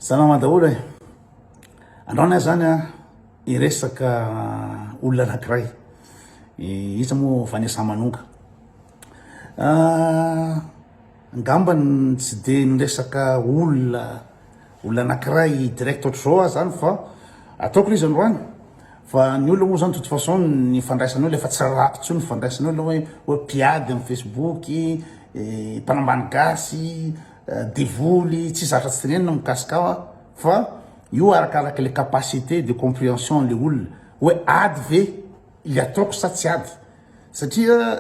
Salama daholo e. Androna zany a Hiresaka olona anankiray. Izy moa Vanessa Manonga. Angambany tsy de niresaka olona anankiray direct ohatr' zao zany fa ataoko izy androany. Fa ny olona moa zany de toute façon ny fandraisan'olona efa tsy raha tsony fandraisan'olona hoe piady amin'ny Facebook, mpanambany gasy, devoly, tsy zatra tsy tenenina mikasika fa io arakaraka le capacité de compréhension le olona hoe ady ve le ataoko sa tsy ady satria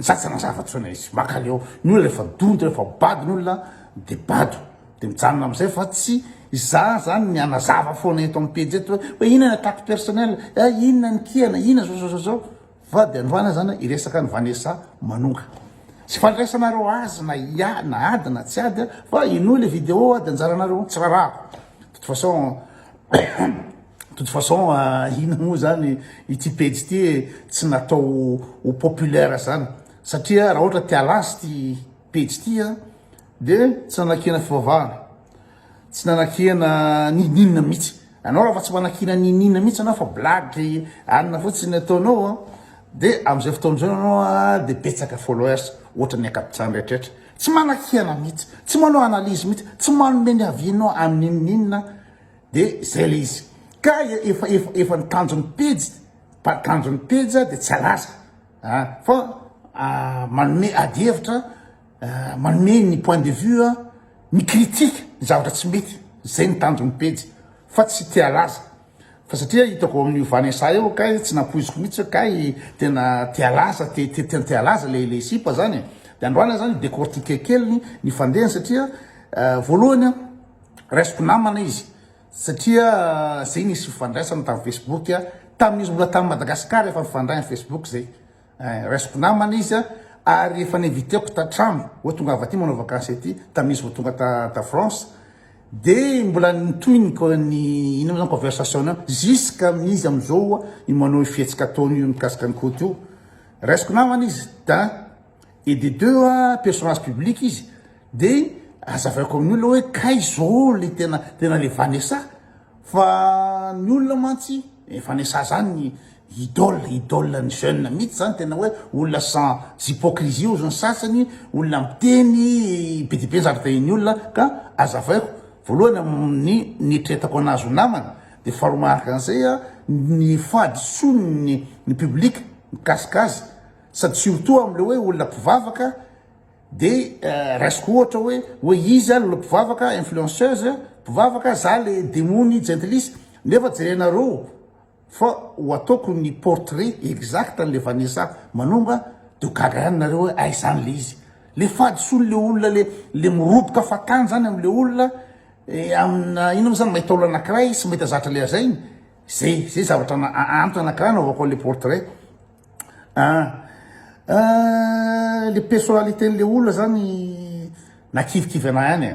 satsana zavatsona izy maka leo ny olona rehefa dondo rehefa bado ny olona de bado de mijanona amizay fa tsy za zany ny anazava foana eto amin'ny page eto hoe inona ny attaque personnel, inona ny kiana, inona zao fa de androana zany Hiresaka ny Vanessa Manonga. Tsy fandraisanareo azy na ia na ady na tsy ady fa ino le vidéo de anjaranareo tsy rarahako. De toute façon ina moa zany ity page ty tsy natao ho populaire zany satria raha ohatra tia lazy ty page ty de tsy nanakina fivavahana, tsy nanakina ninina mihitsy. Anao raha fa tsy manakina ninina mihitsy anao fa blague anina fotsiny ataonao de am'izay fotoan'izay anao de betsaka followers ohatra ny ankapitsany rehetrarehetra. Tsy manakiana mihitsy, tsy manao analyse mihitsy, tsy manome ny avianao amin'ny ninina de zay le izy. Ka efa nitanjon'ny page de tsy alaza fa manome ady hevitra, manome ny point de vue, mikritika ny zavatra tsy mety, zay nitanjon'ny page fa tsy tia laza. Fa satria hitako amin'ny Vanessa eo kay tsy nampoiziko mihitsy kay tena tia laza, tena tia laza le sipa zany. De androana zany décortiquer kely ny fandehany satria voalohany raisiko namana izy satria zay nisy fifandraisana tamin'ny Facebook tamin'izy mbola tamin'ny Madagasikara efa mifandray amin'ny Facebook zay. Raisiko namana izy ary efa ninviteko tatrano hoe tonga avy aty manao vakansy aty tamin'izy vao tonga ta France de mbola nitoniko ny ino zany conversation jusqu'à amin'izy amizao i manao fihetsika ataony mikasika ny Koto io. Raisiko namana izy et de deux personnage public izy de azavaiko amin'ny olona hoe kay zao le tena le Vanessa fa ny olona mantsy Vanessa zany idole ny jeune mihitsy zany tena hoe olona sans hypocrisie io zany sasany olona miteny be dia be zatra tahin'ny olona ka azavaiko voalohany amin'ny nitretako anazy ho namana de faharoa manaraka an'izay ny fahadisoany ny public mikasika azy sady surtout am'le hoe olona mpivavaka de raisiko ohatra hoe izy olona mpivavaka influenceuse mpivavaka za le demony gentlis nefa jerenareo fa ho ataoko ny portrait exact an'le Vanessa Manonga de gagaranareo hoe ay zany le izy le fahadisoany le olona le miroboka fatany zany am'le olona amina ino zany mahita olo anankiray sy mahita zatra le zay zay zavatra antony anankiray naovako le portrait. Le personnalité le olona zany nakivikivy ana ihany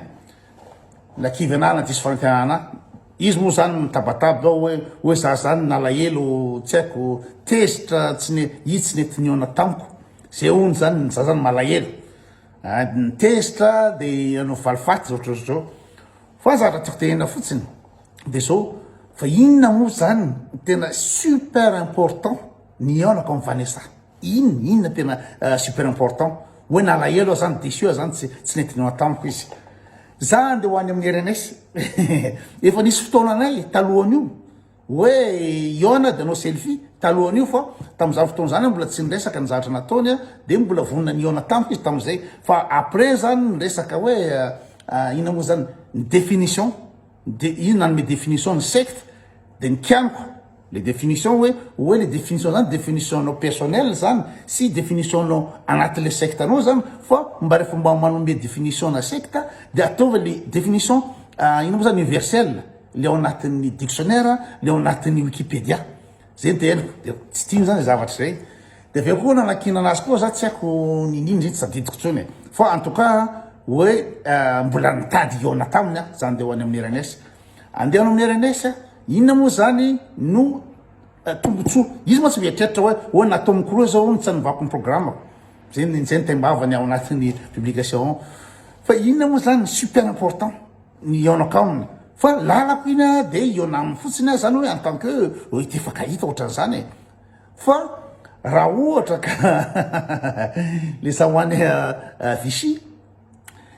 nakivy ana na diso fanantenana izy moa zany mitabataba hoe za zany nalahelo tsy haiko tezitra tsy netiniona tamiko zay ony zany za zany malahelo nitezitra de anao valifaty zao fa zavatra tiako tenena fotsiny de zao fa inona moa zany tena super important ny aonako amin'ny Vanessa inona tena super important hoe nalahelo zany dessus zany tsy netiniona tamiko izy za andeha ho any amin'ny RNS efa nisy fotoananay talohan'io hoe iona de anao selfie talohan'io fa tamin'izany fotoana zany mbola tsy niresaka ny zavatra nataony de mbola vonona ny iona tamiko izy tamin'izay fa après zany niresaka hoe ina moa zany ny définition de ino nanome définition ny secte de nikianiko les définitions hoe les définitions zany définition personnel zany sy définition anaty le secte anao zany fa mba rehefa mba manome définition na secte de ataova le définition ino moa zany universelle le ao anatin'ny dictionnaire le ao anatin'ny Wikipédia zay tenako de tsy tiany zany zavatra zay de aveo koa nanakina anazy koa za tsy haiko nininy zay tsy sadidiko tsony fa en tout cas hoe mbola nitady iona taminy zany de ho any amin'ny RNS andeha amin'ny RNS inona moa zany no tombotsoa izy moa tsy mietreritra hoe natao mikroa zao tsy nivako ny programme zay ny tembavany ao anatin'ny publication fa inona moa zany super important ny iona fa lalako iny de iona amin'ny fotsiny zany hoe en tant que ity fakahita ohatran'izany fa raha ohatra ka le sahoany Vichy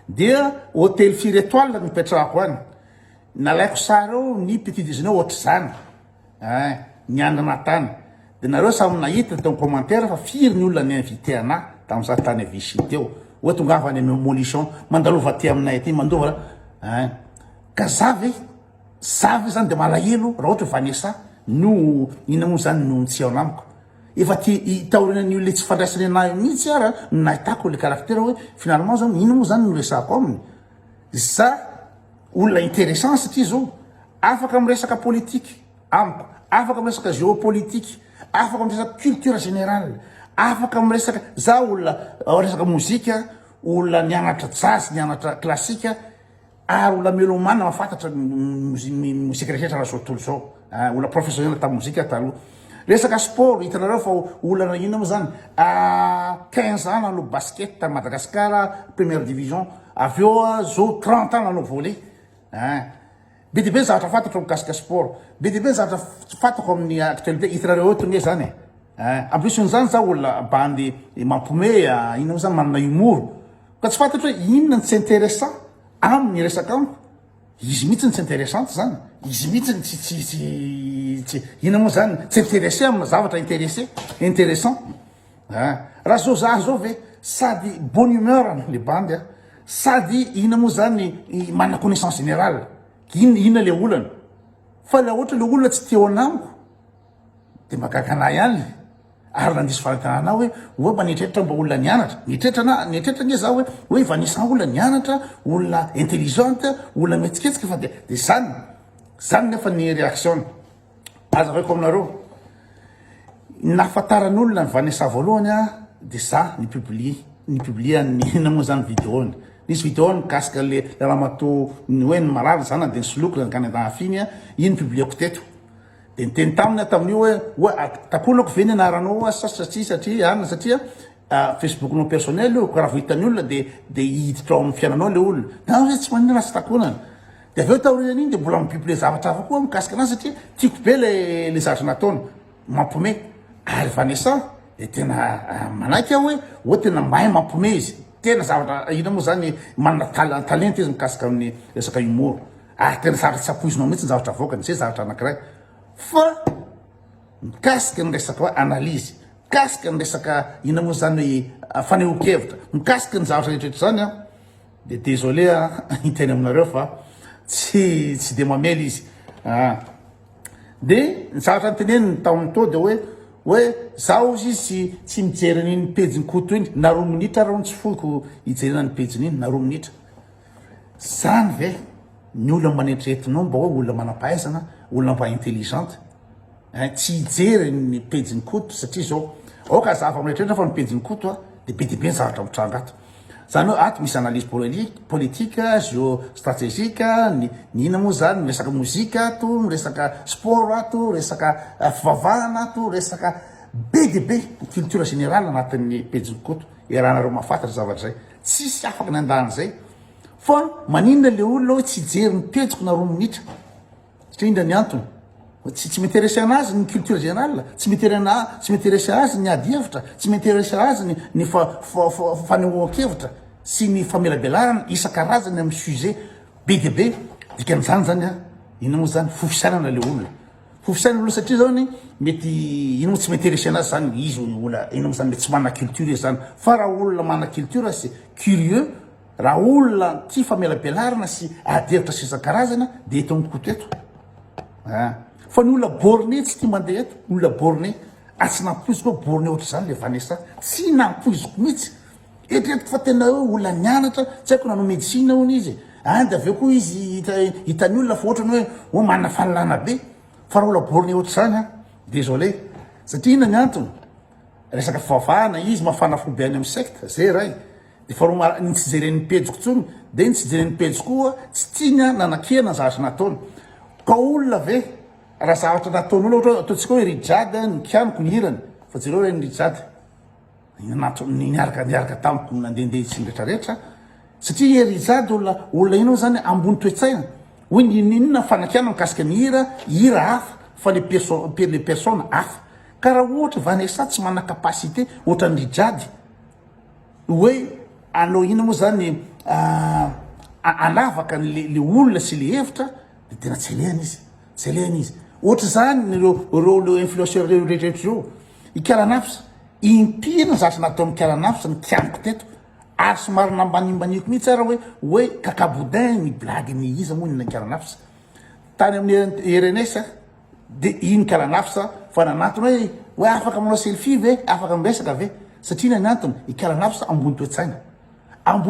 dia hôtel 4 étoiles nipetrahako any nalaiko sary eo ny petit déjeuner ohatra zany ny andana tany de nareo samy nahita tao commentaire fa firy ny olona ny invité ana tamin'izah tany a Vichy teo hoe tongavany amy molichon mandalova ty aminay aty mandova ka zavy zany de malahelo raha ohatra Vanessa no ina moa zany no tsy ao namiko efa ty taorina ny le tsy fandraisany anahy mihitsy ara nahitako le caractère hoe finalement zany ina moa zany no resako aminy za olona intéressant satria zao afaka miresaka politique amiko afaka miresaka géopolitique afaka miresaka culture générale afaka miresaka za olona resaka mozika olona nianatra jazz nianatra classique ary olona mélomane mafantatra mozika rehetra raha zao tontolo zao olona professionnel ta mozika taloha resaka sport hitanareo fa olana ina moa zany 15 ans nanao basket ta Madagascar première division avy eo zao 30 ans nanao volley be de be zavatra fantatro mikasika sport be de be zavatra fantako amin'ny actualité hitanareo ohatry nge zany en plus n'izany za olona bandy mampome ina moa zany manana humour ka tsy fantatro hoe inona tsy intéressant amin'ny resaka amiko izy mihitsy tsy intéressante zany izy mihitsy tsy ina moa zany tsy intéressé amina zavatra intéressant raha zao za zao ve sady bonne humeur le bandy sady ina moa zany manana connaissance générale ina le olana fa la ohatra le olona tsy teo anamiko de magagana ihany ary nandisy fahatanana hoe manetretra mba olona nianatra nitretra nge za hoe Vanessa olona nianatra olona intelligente olona metsiketsika fa de zany nefa ny réaction azavaiko aminareo nafantaran'olona ny Vanessa voalohany de za ny publie ina moa zany vidéony nisy vidéo mikasika le ramatoa hoe ny marary zany de ny soloko zany kany andafiny iny publieko teto de niteny taminy tamin'io hoe takolako ve ny anaranao satria facebooknao personnel io ka raha vo hitan'ny olona de hiditra ao amin'ny fiainanao le olona na hoe tsy manina raha tsy takonana de aveo taorinany iny de mbola mipublie zavatra hafa koa mikasika anazy satria tiako be le zavatra nataony mampome ary Vanessa de tena manaiky hoe tena mahay mampome izy tena zavatra ina moa zany manana talenta izy mikasika amin'ny resaka humour tena zavatra tsy apoizinao mihitsy ny zavatra avoakany zay zavatra anankiray fa mikasika ny resaka hoe analyse mikasika ny resaka ina moa zany hoe fanehoan-kevitra mikasika ny zavatra rehetrarehetra zany de désolé hiteny aminareo fa tsy de mamely izy de ny zavatra nyteneny tamin'ny to de hoe zaho izy tsy mijery n'iny pejiny Koto iny na 2 minitra raha tsy foiko hijerena ny pejiny iny na 2 minitra zany ve ny olona manetretinao mba hoe olona manam-pahaizana olona mba intelligente tsy hijery ny pejiny Koto satria zao aoka zafa miretrretra fa ny pejiny Koto de be de be ny zavatra mitranga ato zany hoe ato misy analyse politique géostratégique ny ina moa zany miresaka mozika ato miresaka sport ato resaka fivavahana ato resaka be de be culture générale anatin'ny pejiny Koto rahanareo mahafantatra zavatra zay tsisy afaka ny andany zay fa maninona le olona hoe tsy hijery ny pejiko na 2 minitra satria indra ny antony tsy m'intéressé anazy ny culture générale tsy m'intéressé azy ny ady hevitra tsy m'intéressé azy ny fanehoan-kevitra sy ny famelabelarana isan-karazany amin'ny sujet be de be dikan'izany zany ina moa zany fofisanana le olona fofisanana olona satria zany mety ina moa tsy m'intéressé anazy zany izy olona ina moa zany mety tsy manana culture izy zany fa raha olona manana culture sy curieux raha olona tia famelabelarana sy ady hevitra sy isan-karazana de eto amin'ny Koto eto fa ny olona borné tsy tia mandeha eto olona borné tsy nampoiziko hoe borné ohatra zany le Vanessa tsy nampoiziko mihitsy eritreretiko fa tena hoe olona nianatra tsy haiko nanao médecine hono izy de aveo koa izy hitan'ny olona fa ohatrany hoe manana fahalalana be fa raha olona borné ohatra zany désolé satria ina ny antony resaka fivavahana izy mafana fo be any amin'ny secte zay ray de fa roa ny tsy jeren'ny pejiko tsony de ny tsy jeren'ny pejiko koa tsy tiana nanakena ny zavatra nataony ka olona ve raha zavatra nataon'olo ohatra ataontsika hoe rijady ny kianiko ny hirany fa jereo hoe ny rijady niaraka tamiko nandehandeha sy ny rehetrarehetra satria erizady olona inao zany ambony toetsaina hoe ninina fanakiana mikasika ny hira hafa fa le personne hafa ka raha ohatra Vanessa tsy manana capacité ohatra ny rijady hoe anao ina moa zany anavaka le olona sy le hevitra de tena tsy elehana izy ohatra zany reo influenceur rehetrarehetra reo ikaranafsa impina zatra natao mikaranafsa ny kiamiko teto ary somary nambanimbaniko mihitsy ara hoe kakaboudin ny blague ny iza moa ny karanafsa tany amin'ny RNS de iny karanafsa fa nanatony hoe afaka manao selfie ve afaka miresaka ve satria nanatony ikaranafsa ambony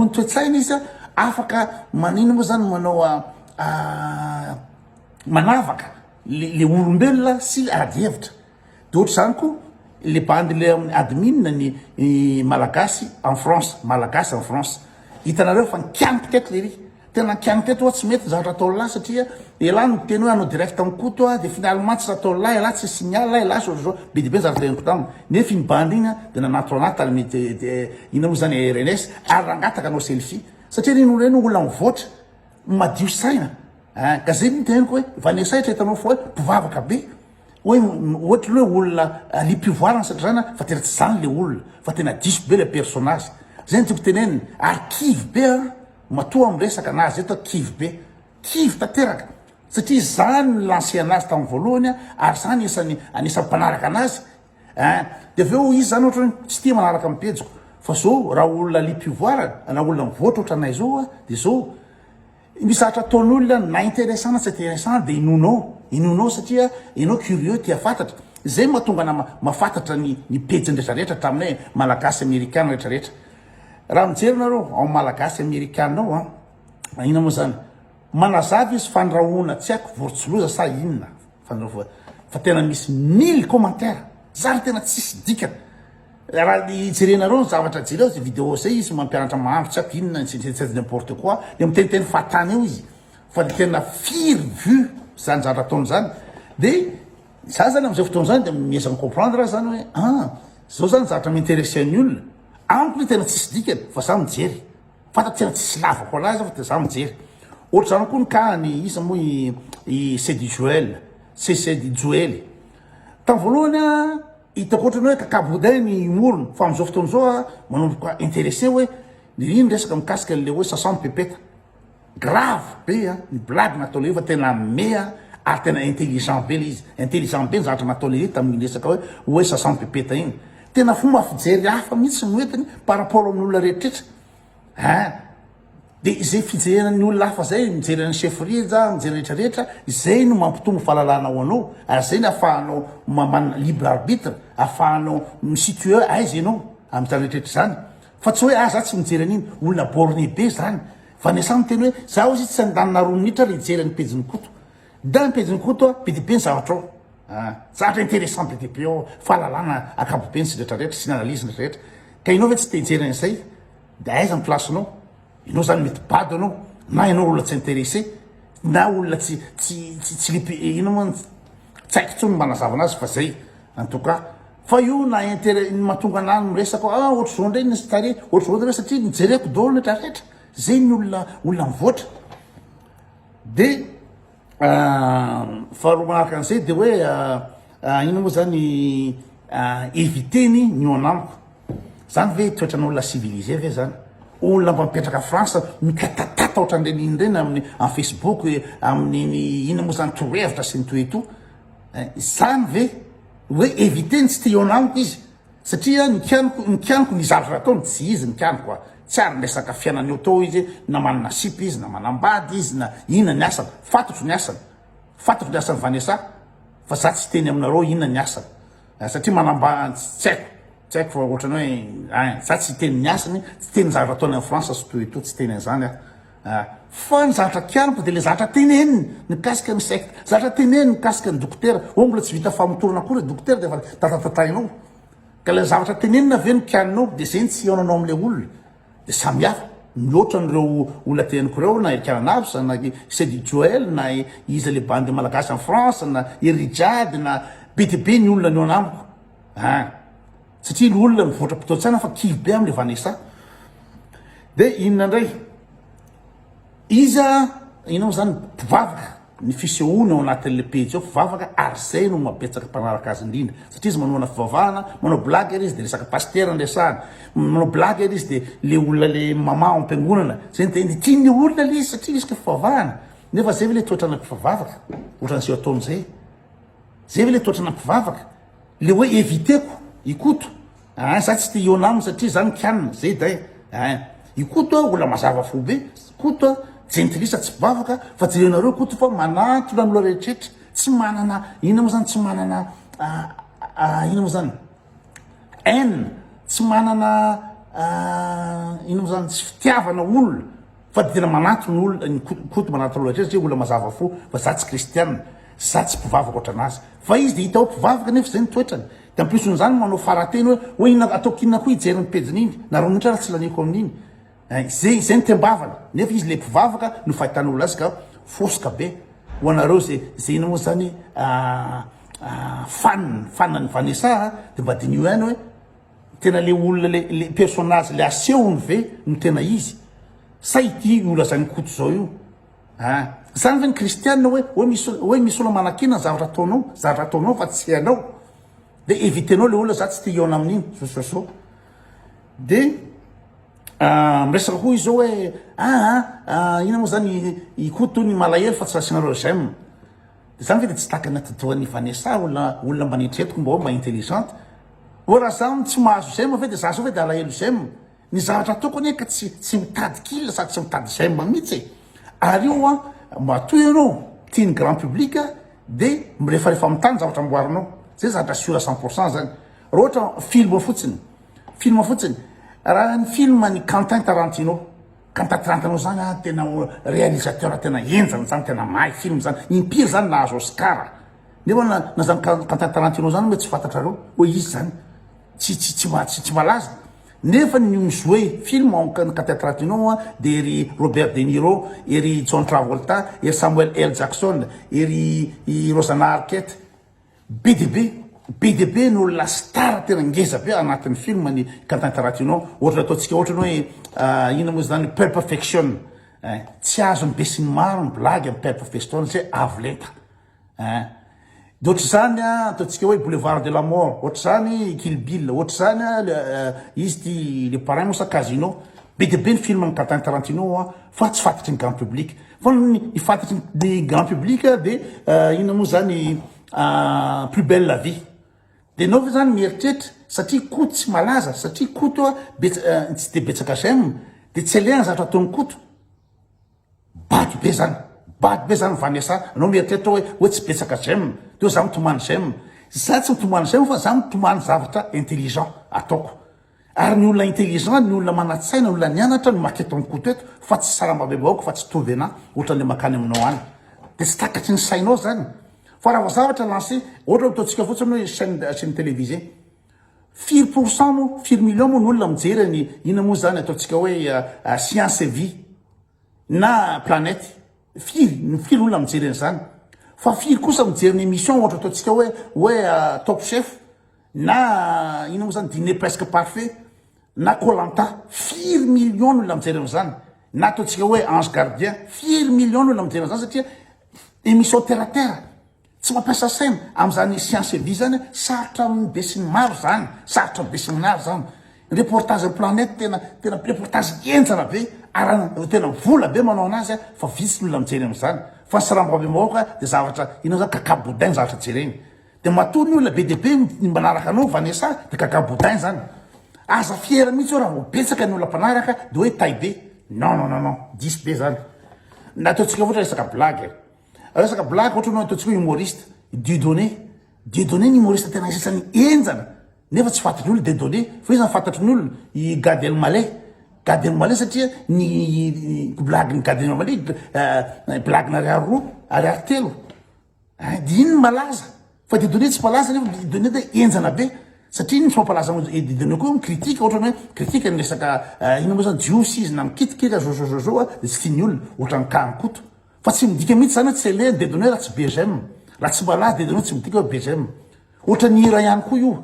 toetsaina izy afaka manino moa zany manao manavaka le olombelona sy ady hevitra de ohatra zany ko le bandy le amin'ny admin ny malagasy en France hitanareo fa nikianiko teto le ry tena nikianiko teto tsy mety zavatra atao lahy satria ela ny teny hoe anao direct amin'ny koto de finalement tsy atao lahy ela tsy signal ela so be de be zavatra teniko taminy nefa iny bandy igny de nanato anaty ary mety ina moa zany RNS ary rangataka anao selfie satria reny olo reny olona mivoatra madio saina ka zay ny teniko hoe Vanessa hitanao fa hoe mpivavaka be hoe ohatra hoe olona lipivoarana satria zany fa tena tsy zany le olona fa tena diso be le personnage zay ny tiako teneniny ary kivy be matoa miresaka anazy eto kivy tanteraka satria zany lancé anazy tamin'ny voalohany ary zany anisan'ny mpanaraka anazy de aveo izy zany ohatra hoe tsy tia manaraka amin'ny pejiko fa zao raha olona lipivoarana na olona mivoatra ohatra anay zao de zao misatra ataon'olona na intéressant na tsy intéressant de inonao satria ianao curieux tia fantatra zay mahatonga na mahafantatra ny pejiny rehetrarehetra taminay malagasy américain rehetrarehetra raha mijery nareo ao malagasy américainao ina moa zany manazava izy fandrahoana tsy haiko vorotsiloza sa inona fa tena misy 1000 commentaire zany tena tsisy dikana raha ijerenareo ny zavatra jereo zy vidéo zay izy mampianatra mahandro tsy haiko inona tsy n'importe quoi de miteniteny fatany eo izy fa de tena firy vu zany zavatra ataony zany de za zany am'izay fotoana zany de miezaka comprendre zany hoe zao zany zavatra m'intéressé ny olona amiko le tena tsisy dikany fa za mijery fanta tena tsisy lavako anazy fa za mijery ohatra zany koa ny ka ny isa moa c'est du Joël tam voalohany hitako ohatra ny hoe kakaboudin ny morony fa am'izao fotoana zao manomboka intéressé hoe iny resaka mikasika le hoe 60 pepeta grave be ny blague natao le fa tena mea ary tena intelligent be le izy intelligent be ny zavatra natao le tamin'ny resaka hoe 60 pepeta iny tena fomba fijery hafa mihitsy noetiny par rapport amin'ny olona rehetrarehetra de zay fijerenany olona hafa zay mijery ny chefrija mijery rehetrarehetra zay no mampitombo fahalalana ao anao ary zay ny ahafahanao manana libre arbitre ahafahanao misitue aiza ianao am'zany rehetrarehetra zany fa tsy hoe za tsy mijery an'iny olona borné be zany Vanessa miteny hoe za izy tsy andanina 2 minitra ry hijery ny pejiny koto da ny pejiny koto be de be ny zavatra ao zavatra intéressant be de be ao fahalalana akabobeny sy rehetrarehetra sy ny analyse rehetrarehetra ka ianao ve tsy te hijery an'izay de aiza ny placenao ianao zany mety bado anao na ianao olona tsy intéressé na olona tsy lipy ino moa tsy haiko tsony manazava anazy fa zay en tout cas fa io na mahatonga anany miresaka ohatra zao ndray ny stare ohatra zao ndray satria nijereko daholo rehetrarehetra zay ny olona mivoatra de faharoa manaraka an'izay de hoe ino moa zany éviteny ny anamiko zany ve toetran'olona civilisé ve zany olona mampipetraka France mikatatata ohatran'ireny iny reny amin'ny en Facebook amin'ny ina moa zany torohevitra sy ny toeto zany ve hoe éviteny tsy tia anamiko izy satria nikianiko nizara ataony tsy izy nikianiko tsy ary resaka fiainan'eo tao izy na manana sipy izy na manambady izy na inona ny asany fantatro ny asany Vanessa fa za tsy teny aminareo inona ny asany satria manambady tsy haiko fa ohatrany hoe za tsy teny ny asany tsy teny zavatra ataony amin'ny France sy toeto tsy teny an'izany fa ny zavatra kianiko de le zavatra teneniny nikasika ny secte zavatra teneniny nikasika ny dokotera mbola tsy vita famotorana akory dokotera de fa tatatatainao ka le zavatra tenenina ve nikianinao de zay ny tsy aonanao am'le olona de samihafa mihoatra n'ireo olona teniko reo na Ikananavsa na c'est du Joël na izy le bandy malagasy en France na Erijady na be de be ny olona ny anamiko satria ny olona mivoatra mpitoatsana fa kivy be am'le Vanessa de inona ndray iza inao zany mpivavaka ny fisehoana ao anatin'le pejy ao mpivavaka ary zay no mapetsaka mpanaraka azy indrindra satria izy manao fivavahana manao blague izy de resaka paster andresahana manao blague izy de le olona le mama ao am-piangonana zay ny tiany olona le izy satria izy ka fivavahana nefa zay ve le toetrana mpivavaka ohatran'izay ataon'izay zay ve le toetrana mpivavaka le hoe eviteko ikoto za tsy te iona aminy satria zany kianina zay day ikoto olona mazava fo be koto gentilisa tsy bavaka fa jerenareo koto fa manatona amlo rehetrrehetra tsy manana ina moa zany tsy manana ina moa zany haine tsy manana ina moa zany tsy fitiavana olona fa de tena manatona olona koto manatona rehetrrehetra zay olona mazava fo fa za tsy kristianina za tsy mpivavaka ohatranazy fa izy de hita ao mpivavaka nefa zay ny toetrany de ampioson'zany manao farateny hoe ina atao kinina koa hijery ny pejiny iny na roa mihitra raha tsy laniko amin'iny zay ny tembavana nefa izy le mpivavaka no fahitan'olona azy ka fosika be ho anareo zay ina moa zany fanany Vanessa de mba dinio any hoe tena le olona le personnage le asehony ve no tena izy sa ity olona zany koto zao io zany ve ny kristianina hoe misy olo manakina zavatra ataonao fa tsy anao de évitenao le olona za tsy te iona amin'iny sososo de miresaka koa izy zao hoe ina moa zany ikoto ny malahelo fa tsy rasinareo j'aime de zany ve de tsy taka anaty doany Vanessa olona manitretiko mba hoe mba intelligente hoe raha za tsy mahazo j'aime ve de za zao ve de alahelo j'aime ny zavatra ataoko ane ka tsy mitady kila sady tsy mitady j'aime mihitsy ary io matoy ianao tiany grand public de rehefa mitany zavatra amboarinao zay zavatra sûr à 100% zany raha ohatra film fotsiny raha ny film ny Quentin Tarantino zany tena réalisateur tena enjany zany tena mahay film zany impiry zany nahazo Oscar nefa na zany Quentin Tarantino zany hoe tsy fantatrareo hoe izy zany tsy malaza nefa ny mijoué film Quentin Tarantino de ery Robert De Niro ery John Travolta ery Samuel L. Jackson ery Rosanna Arquette BDB no la star tena ngeza be anatin'ny film ny Quentin Tarantino ohatra ataontsika ohatra hoe ina moa zany Pulp Fiction tsy azo mibesiny maro ny blague amin'ny Pulp Fiction zay avolenta de ohatra zany ataontsika hoe Boulevard de la Mort ohatra zany Kill Bill ohatra zany izy ty le parrain moa sa Casino BDB ny film ny Quentin Tarantino fa tsy fantatry ny grand public fa ny fantatry ny grand public de ina moa zany plus belle la vie de nao zany mieritreritra satria koto tsy malaza satria koto tsy de betsaka j'aime de tsy alehana zavatra ataon'ny koto bato be zany Vanessa anao mieritreritra hoe tsy betsaka j'aime de za mitomany j'aime za tsy mitomany j'aime fa za mitomany zavatra intelligent ataoko ary ny olona intelligent ny olona manatsaina ny olona nianatra no maketo amin'ny koto eto fa tsy sarambabebako fa tsy tovy ana ohatran'le makany aminao any de tsy takatry ny sainao zany fa raha zavatra lancé ohatra ataontsika fotsiny hoe chaîne télévisée 4 millions moa ny olona mijery ny ina moa zany ataontsika hoe science et vie na planète firy olona mijery an'izany fa firy kosa mijery ny émission ohatra ataontsika hoe Top Chef na ina moa zany dîner presque parfait na Koh-Lanta 4 millions ny olona mijery an'izany na ataontsika hoe Ange Gardien 4 millions ny olona mijery an'izany satria émission terre à terre tsy mampiasa saina am'izany science et vie zany sarotra besiny maro zany sarotra besiny maro zany reportage planète tena reportage enjana be ary tena vola be manao anazy fa vitsy ny olona mijery am'izany fa ny sarambabe maoka de zavatra ina zany kakaboudin zavatra jereny de matoa ny olona BDB ny manaraka anao Vanessa de kakaboudin zany aza fiera mihitsy raha betsaka ny olona mpanaraka de hoe tay be non disy be zany na ataontsika ohatra resaka blague ohatra no ataontsika hoe humoriste Dieudonné ny humoriste tena isasany enjana nefa tsy fantatry ny olona Dieudonné fa izy fantatry ny olona i Gad Elmaleh satria ny blague ny Gad Elmaleh blague na ariary 2 ariary 3 de iny malaza fa Dieudonné tsy malaza nefa Dieudonné de enjana be satria iny tsy mampalaza Dieudonné koa critique ohatra hoe critique ny resaka ina moa zany jiosy izy na mikitikika zozozozo de tsy tiany olona ohatra ny kankoto fa tsy midika mihitsy zany tsy le Dieudonné raha tsy be j'aime raha tsy malaza Dieudonné tsy midika hoe be j'aime ohatra ny hira ihany koa io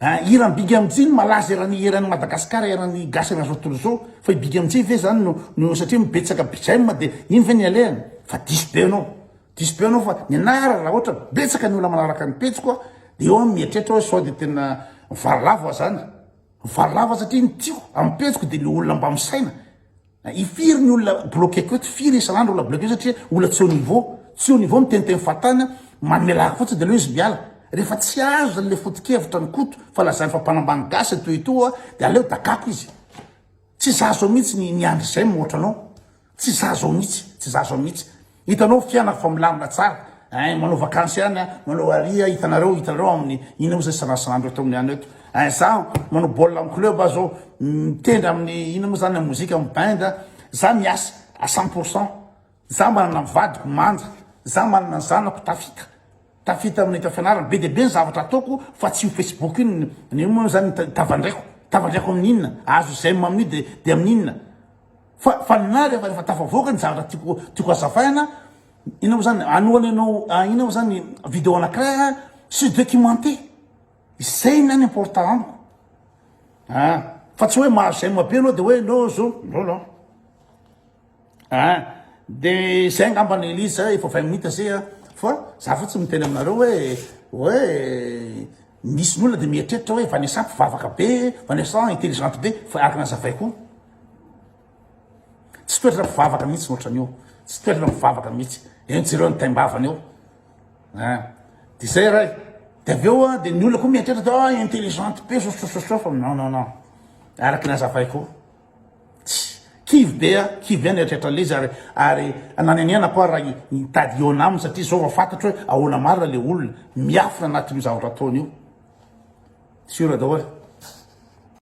irany bigy amitsy malaza eran'ny eran'ny Madagasikara eran'ny gasy na zao tontolo zao fa i bigy amitsy ve zany no satria mibetsaka bijama de iny ve ny alehany fa diso be anao fa ny anara raha ohatra betsaka ny olona manaraka ny petsy koa de eo mieritreritra hoe sao de tena varilava zany varilava satria ny tio amin'ny petsiko de le olona mba misaina ifiry ny olona bloqué eto firy isan'andro olona bloqué satria olona tsy au niveau miteniteny fatana mamelaka fotsiny de leo izy miala rehefa tsy azo zany le fotikevitra ny koto fa lazany fampanambany gasy toetoa de aleo dakako izy tsy zazo mihitsy ny andro zay moatra anao tsy zazo mihitsy hitanao fianako fa milamina tsara manao vakansy ihany manao aria hitanareo amin'ny ina moa zay sanasanandro eto amin'ny any eto za manao baolina amin'ny club zao mitendra amin'ny ina moa zany amin'ny mozika amin'ny banda za miasa à 100%, za manana mivadiko manja za manana zanako tafita amin'ny fianarana be de be ny zavatra ataoko fa tsy io Facebook iny ny moa zany tavandraiko amin'ny inona azo zay amin'io de amin'ny inona fa nary rehefa tafavoaka ny zavatra tiako azavana ina moa zany anoany anao ina moa zany vidéo anankiray sy documenté izay nany important amiko fa tsy hoe mahazo zay mabe anao de hoe no zo no de zay angambany Elisa efa 20 minutes zay fa za fotsy miteny aminareo hoe misy olona de mieritreritra hoe Vanessa mpivavaka be Vanessa intelligente be fa araka nazavaiko tsy toetra mpivavaka mihitsy noatran'io tsy toetra mpivavaka mihitsy enjereo ny taimbavany eo de zay ray de aveo de ny olona koa mieritreritra intelligente be fa non araky nazavaiko kivy be nieritreritra le izy ary ananianiana koa raha hitady iona aminy satria zao fantatro hoe ahoana marina le olona miafina anatin'io zavatra ataony io sura da hoe